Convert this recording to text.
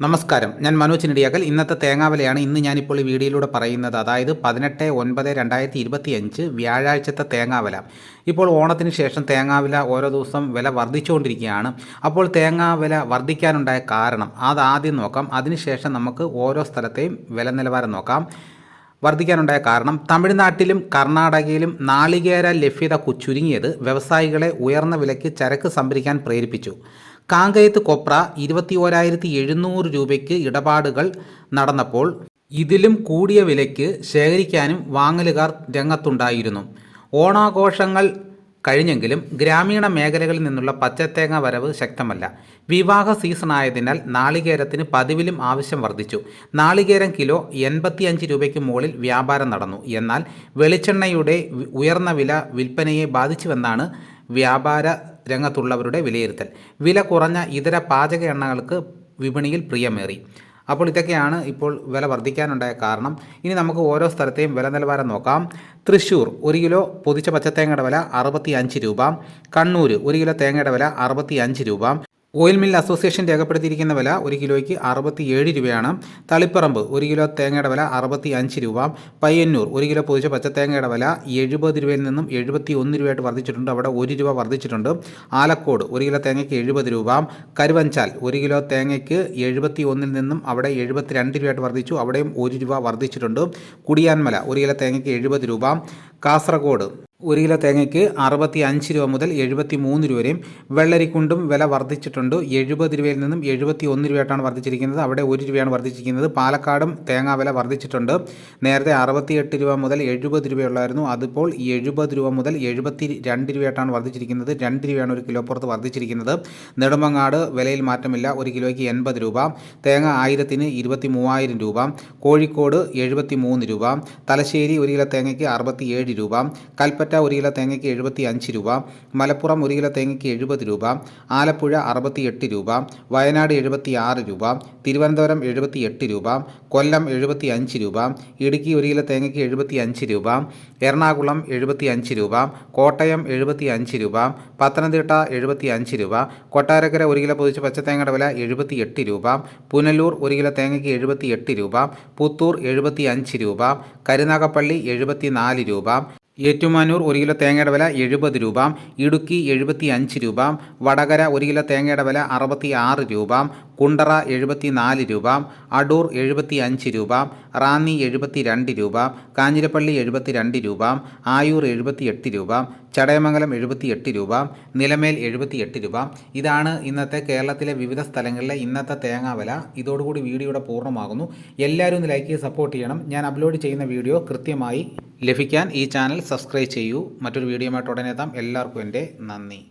നമസ്കാരം, ഞാൻ മനോജ് നെടിയാക്കൽ. ഇന്നത്തെ തേങ്ങാവിലയാണ് ഇന്ന് ഞാനിപ്പോൾ ഈ വീഡിയോയിലൂടെ പറയുന്നത്. അതായത് 18/9/2025 വ്യാഴാഴ്ചത്തെ തേങ്ങാവില. ഇപ്പോൾ ഓണത്തിന് ശേഷം തേങ്ങാവില ഓരോ ദിവസം വില വർദ്ധിച്ചുകൊണ്ടിരിക്കുകയാണ്. അപ്പോൾ തേങ്ങാവില വർദ്ധിക്കാനുണ്ടായ കാരണം അതാദ്യം നോക്കാം. അതിനുശേഷം നമുക്ക് ഓരോ സ്ഥലത്തെയും വില നിലവാരം നോക്കാം. വർദ്ധിക്കാനുണ്ടായ കാരണം തമിഴ്നാട്ടിലും കർണാടകയിലും നാളികേര ലഭ്യത ചുരുങ്ങിയത് വ്യവസായികളെ ഉയർന്ന വിലയ്ക്ക് ചരക്ക് സംഭരിക്കാൻ പ്രേരിപ്പിച്ചു. കാങ്കയത്ത് കൊപ്ര 21,700 രൂപയ്ക്ക് ഇടപാടുകൾ നടന്നപ്പോൾ ഇതിലും കൂടിയ വിലയ്ക്ക് ശേഖരിക്കാനും വാങ്ങലുകാർ രംഗത്തുണ്ടായിരുന്നു. ഓണാഘോഷങ്ങൾ കഴിഞ്ഞെങ്കിലും ഗ്രാമീണ മേഖലകളിൽ നിന്നുള്ള പച്ചത്തേങ്ങ വരവ് ശക്തമല്ല. വിവാഹ സീസണായതിനാൽ നാളികേരത്തിന് പതിവിലും ആവശ്യം വർദ്ധിച്ചു. നാളികേരം കിലോ 85 രൂപയ്ക്ക് മുകളിൽ വ്യാപാരം നടന്നു. എന്നാൽ വെളിച്ചെണ്ണയുടെ ഉയർന്ന വില വിൽപ്പനയെ ബാധിച്ചുവെന്നാണ് വ്യാപാര രംഗത്തുള്ളവരുടെ വിലയിരുത്തൽ. വില കുറഞ്ഞ ഇതര പാചക എണ്ണകൾക്ക് വിപണിയിൽ പ്രിയമേറി. അപ്പോൾ ഇതൊക്കെയാണ് ഇപ്പോൾ വില വർദ്ധിക്കാനുണ്ടായ കാരണം. ഇനി നമുക്ക് ഓരോ സ്ഥലത്തെയും വില നിലവാരം നോക്കാം. തൃശ്ശൂർ 1 കിലോ പൊതിച്ച പച്ചത്തേങ്ങയുടെ വില 65 രൂപ. കണ്ണൂർ 1 കിലോ തേങ്ങയുടെ വില 65 രൂപ. ഓയിൽ മിൽ അസോസിയേഷൻ രേഖപ്പെടുത്തിയിരിക്കുന്ന വില 1 കിലോയ്ക്ക് 67 രൂപയാണ്. തളിപ്പറമ്പ് 1 കിലോ തേങ്ങയുടെ വില 65 രൂപ. പയ്യന്നൂർ 1 കിലോ പൊതിച്ച പച്ചത്തേങ്ങയുടെ വില 70 രൂപയിൽ നിന്നും 71 രൂപയായിട്ട് വർദ്ധിച്ചിട്ടുണ്ട്. അവിടെ 1 രൂപ വർദ്ധിച്ചിട്ടുണ്ട്. ആലക്കോട് 1 കിലോ തേങ്ങയ്ക്ക് 70 രൂപ. കരുവഞ്ചാൽ 1 കിലോ തേങ്ങയ്ക്ക് 71 നിന്നും അവിടെ 72 രൂപയായിട്ട് വർദ്ധിച്ചു. അവിടെയും 1 രൂപ വർദ്ധിച്ചിട്ടുണ്ട്. കുടിയാൻമല 1 കിലോ തേങ്ങയ്ക്ക് 70 രൂപ. കാസർഗോഡ് 1 കിലോ തേങ്ങയ്ക്ക് 65 രൂപ മുതൽ 73 രൂപ വരെയും. വെള്ളരിക്കുണ്ടും വില വർദ്ധിച്ചിട്ടുണ്ട്. 70 രൂപയിൽ നിന്നും 71 രൂപയായിട്ടാണ് വർദ്ധിച്ചിരിക്കുന്നത്. അവിടെ 1 രൂപയാണ് വർദ്ധിച്ചിരിക്കുന്നത്. പാലക്കാടും തേങ്ങാ വില വർദ്ധിച്ചിട്ടുണ്ട്. നേരത്തെ 68 രൂപ മുതൽ 70 രൂപയുള്ളായിരുന്നു. അതിപ്പോൾ 70 രൂപ മുതൽ 72 രൂപയായിട്ടാണ് വർദ്ധിച്ചിരിക്കുന്നത്. 2 രൂപയാണ് 1 കിലോ പുറത്ത് വർദ്ധിച്ചിരിക്കുന്നത്. നെടുമങ്ങാട് വിലയിൽ മാറ്റമില്ല. 1 കിലോയ്ക്ക് 80 രൂപ. തേങ്ങ 1000-ന് 23,000 രൂപ. കോഴിക്കോട് 73 രൂപ. തലശ്ശേരി 1 കിലോ തേങ്ങയ്ക്ക് 67 രൂപ. കൽപ്പറ്റ 1 കിലോ തേങ്ങയ്ക്ക് 75 രൂപ. മലപ്പുറം 1 കിലോ തേങ്ങയ്ക്ക് 70 രൂപ. ആലപ്പുഴ 68 രൂപ. വയനാട് 76 രൂപ. തിരുവനന്തപുരം 78 രൂപ. കൊല്ലം 75 രൂപ. ഇടുക്കി 1 കിലോ തേങ്ങയ്ക്ക് 75 രൂപ. എറണാകുളം 75 രൂപ. കോട്ടയം 75 രൂപ. പത്തനംതിട്ട 75 രൂപ. കൊട്ടാരക്കര 1 കിലോ പൊതിച്ച പച്ചത്തേങ്ങയുടെ വില 78 രൂപ. പുനലൂർ 1 കിലോ തേങ്ങയ്ക്ക് 78 രൂപ. പുത്തൂർ 75 രൂപ. കരുനാഗപ്പള്ളി 74 രൂപ. ഏറ്റുമാനൂർ 1 കിലോ തേങ്ങയുടെ വില 70 രൂപ. ഇടുക്കി 75 രൂപ. വടകര 1 കിലോ തേങ്ങയുടെ വില 66 രൂപ. കുണ്ടറ 74 രൂപ. അടൂർ 75 രൂപ. റാന്നി 72 രൂപ. കാഞ്ഞിരപ്പള്ളി 72 രൂപ. ആയൂർ 78 രൂപ. ചടയമംഗലം 78 രൂപ. നിലമേൽ 78 രൂപ. ഇതാണ് ഇന്നത്തെ കേരളത്തിലെ വിവിധ സ്ഥലങ്ങളിലെ ഇന്നത്തെ തേങ്ങാ വില. ഇതോടുകൂടി വീഡിയോയുടെ പൂർണ്ണമാകുന്നു. എല്ലാവരും ഒന്ന് ലൈക്ക് ചെയ്ത് സപ്പോർട്ട് ചെയ്യണം. ഞാൻ അപ്ലോഡ് ചെയ്യുന്ന വീഡിയോ കൃത്യമായി ലഭിക്കാൻ ഈ ചാനൽ സബ്സ്ക്രൈബ് ചെയ്യൂ. മറ്റൊരു വീഡിയോയുമായിട്ട് ഉടനെ എത്താം. എല്ലാവർക്കും എൻ്റെ നന്ദി.